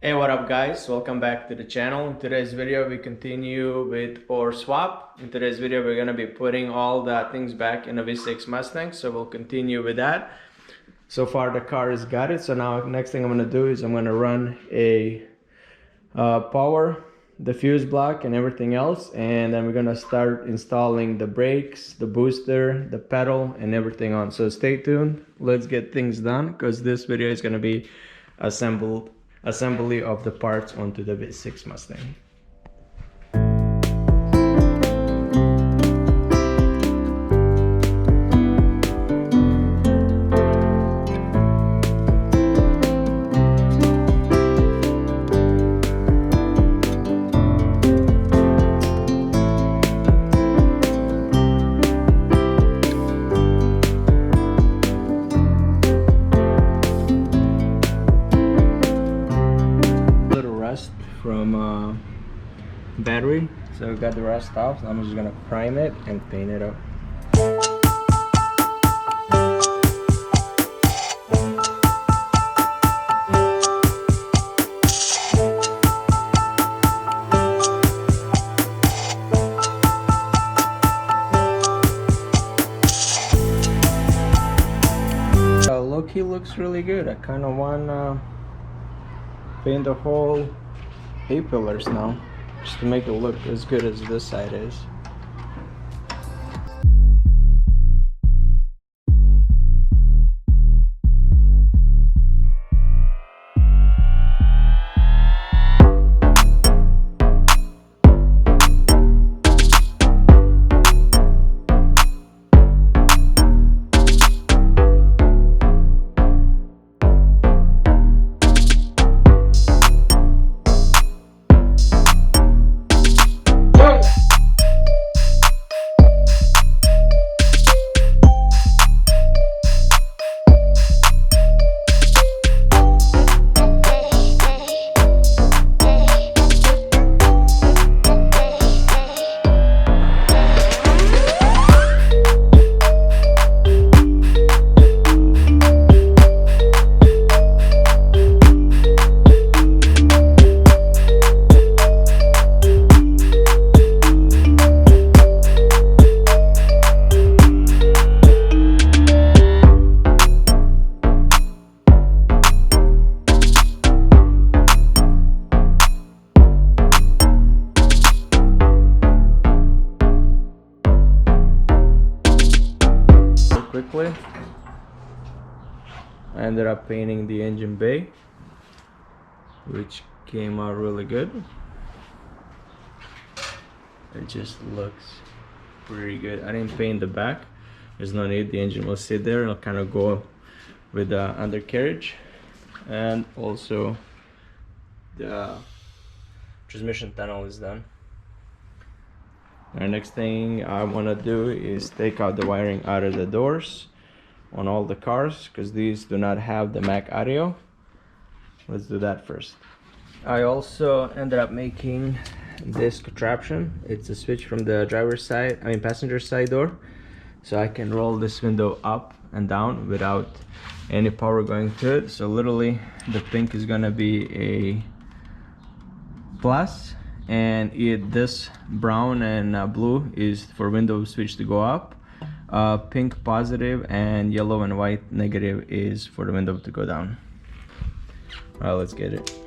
Hey, what up guys, welcome back to the channel. In today's video we continue with our swap. In today's video we're going to be putting all the things back in a V6 Mustang, so we'll continue with that. So far the car has got it, so now next thing I'm going to do is I'm going to run a power, the fuse block and everything else, and then we're going to start installing the brakes, the booster, the pedal and everything on. So stay tuned, let's get things done, because this video is going to be assembly of the parts onto the V6 Mustang. From battery, so we got the rust off. So I'm just gonna prime it and paint it up. Look, he looks really good. I kind of want to paint the whole A-pillars now, just to make it look as good as this side is. Quickly, I ended up painting the engine bay, which came out really good. It just looks pretty good. I didn't paint the back, there's no need, the engine will sit there. It'll kind of go with the undercarriage, and also the transmission tunnel is done. Our next thing I want to do is take out the wiring out of the doors on all the cars, because these do not have the Mach audio. Let's do that first. I also ended up making this contraption. It's a switch from the passenger side door, so I can roll this window up and down without any power going to it. So literally the pink is gonna be a plus, and this brown and blue is for window switch to go up, pink positive, and yellow and white negative is for the window to go down. All right, let's get it.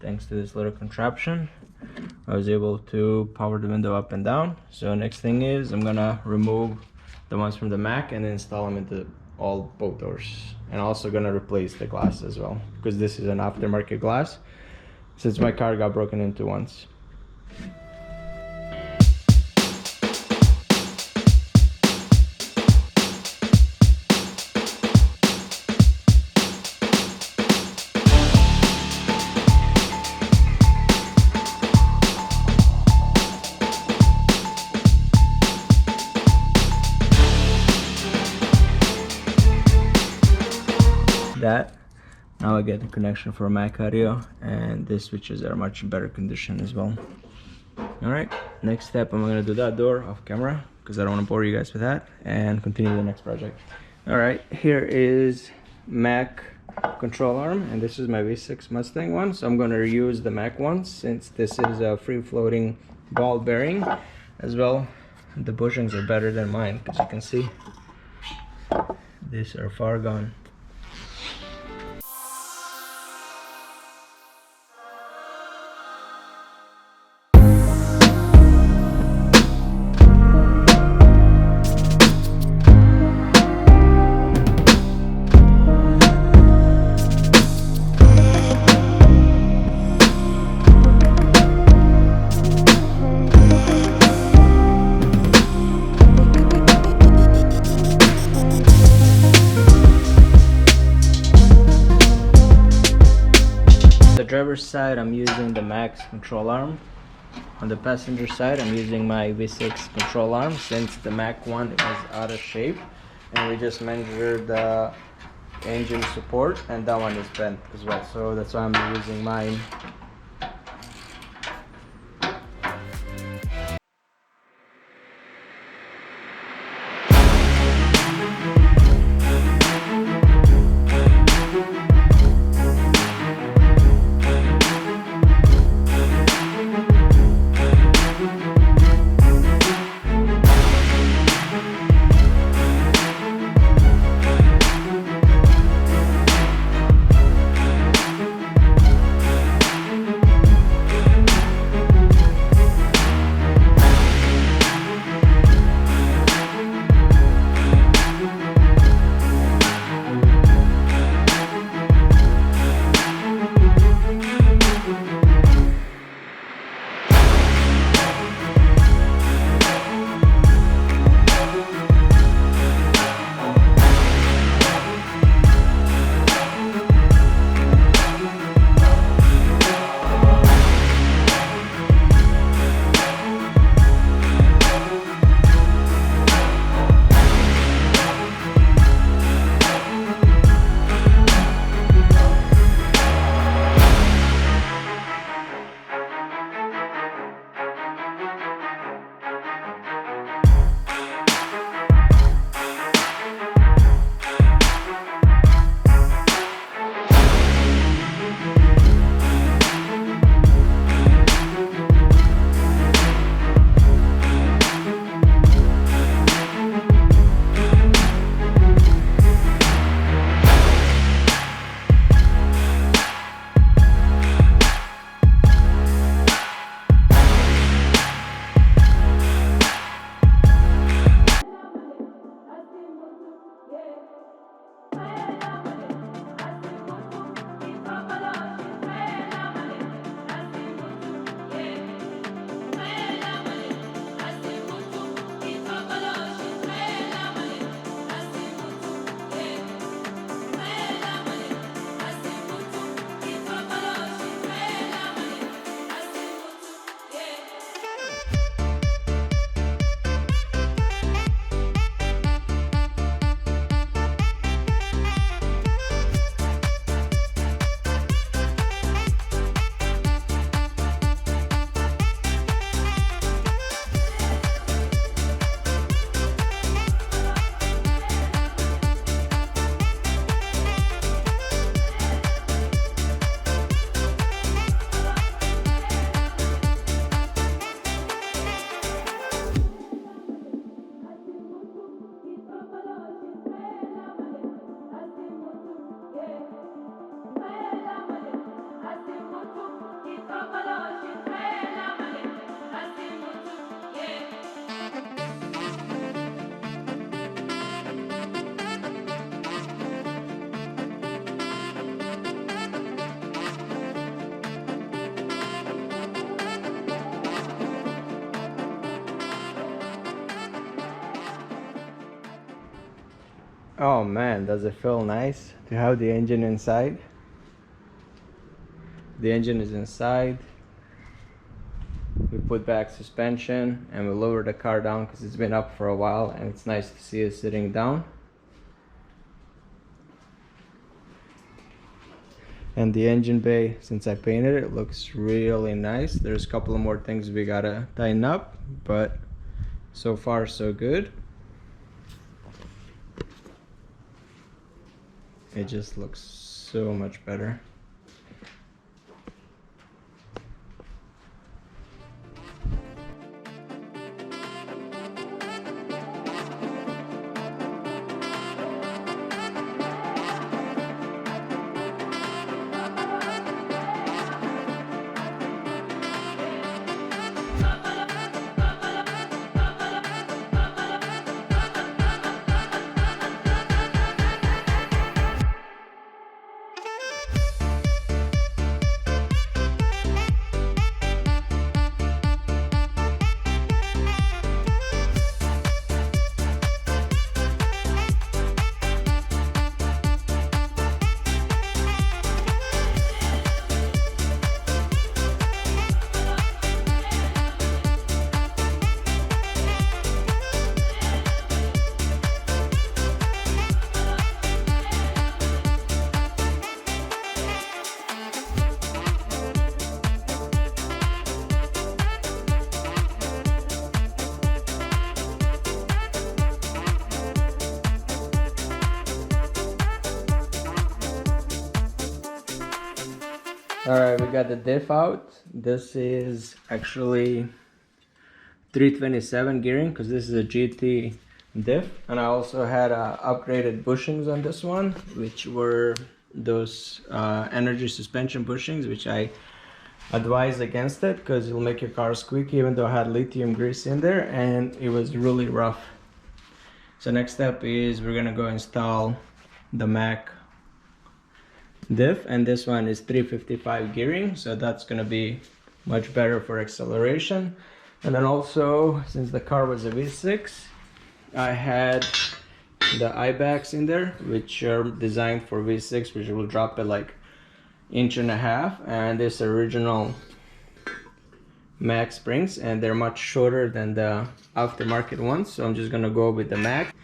Thanks to this little contraption, I was able to power the window up and down. So next thing is I'm gonna remove the ones from the Mach and install them into both doors, and also gonna replace the glass as well, because this is an aftermarket glass since my car got broken into once. that. Now I get the connection for Mach audio, and these switches are much better condition as well. All right, next step, I'm gonna do that door off camera because I don't want to bore you guys with that, and continue the next project. All right, here is Mach control arm, and this is my V6 Mustang one, so I'm going to reuse the Mach one since this is a free floating ball bearing as well. The bushings are better than mine, because you can see these are far gone. Driver's side, I'm using the Mach control arm. On the passenger side, I'm using my V6 control arm since the Mach one is out of shape, and we just measured the engine support, and that one is bent as well, so that's why I'm using mine. Oh man, does it feel nice to have the engine inside? The engine is inside. We put back suspension and we lower the car down because it's been up for a while, and it's nice to see it sitting down. And the engine bay, since I painted it, looks really nice. There's a couple of more things we gotta tighten up, but so far so good. It just looks so much better. Alright, we got the diff out. This is actually 327 gearing because this is a GT diff. And I also had upgraded bushings on this one, which were those energy suspension bushings, which I advise against it because it'll make your car squeaky, even though I had lithium grease in there and it was really rough. So next step is we're gonna go install the Mach diff, and this one is 355 gearing, so that's gonna be much better for acceleration. And then also, since the car was a V6, I had the eye bags in there, which are designed for V6, which will drop it like 1.5 inches, and this original Mach springs, and they're much shorter than the aftermarket ones, so I'm just gonna go with the Mach.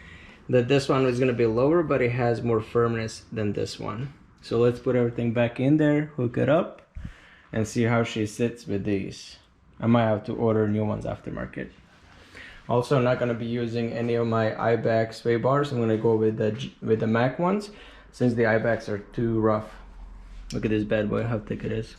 This one is gonna be lower, but it has more firmness than this one. So let's put everything back in there, hook it up, and see how she sits with these. I might have to order new ones aftermarket. Also, I'm not gonna be using any of my iBack sway bars. I'm gonna go with the Mach ones, since the iBacks are too rough. Look at this bad boy, how thick it is.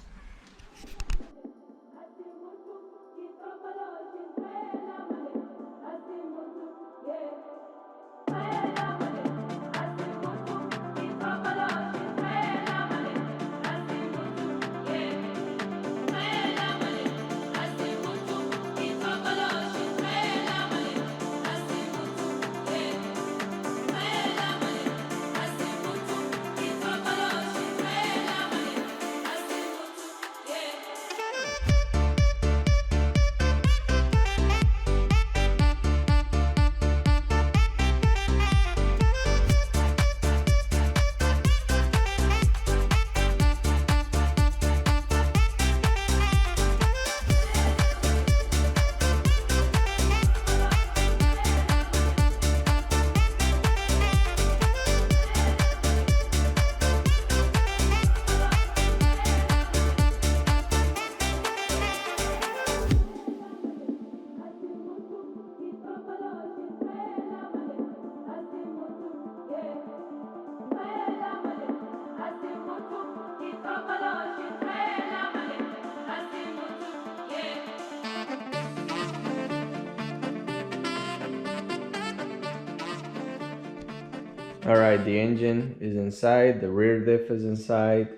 Alright, the engine is inside, the rear diff is inside,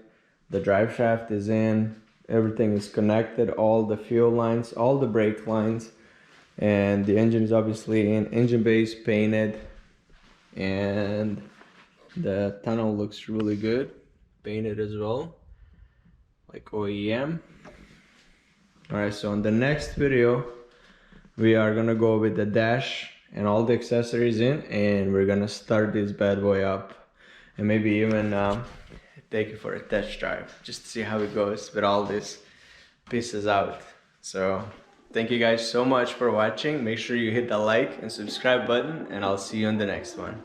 the drive shaft is in, everything is connected, all the fuel lines, all the brake lines, and the engine is obviously in, engine base painted, and the tunnel looks really good, painted as well, like OEM. Alright, so in the next video, we are gonna go with the dash and all the accessories in, and we're gonna start this bad boy up and maybe even take it for a test drive just to see how it goes with all these pieces out. So thank you guys so much for watching. Make sure you hit the like and subscribe button, and I'll see you on the next one.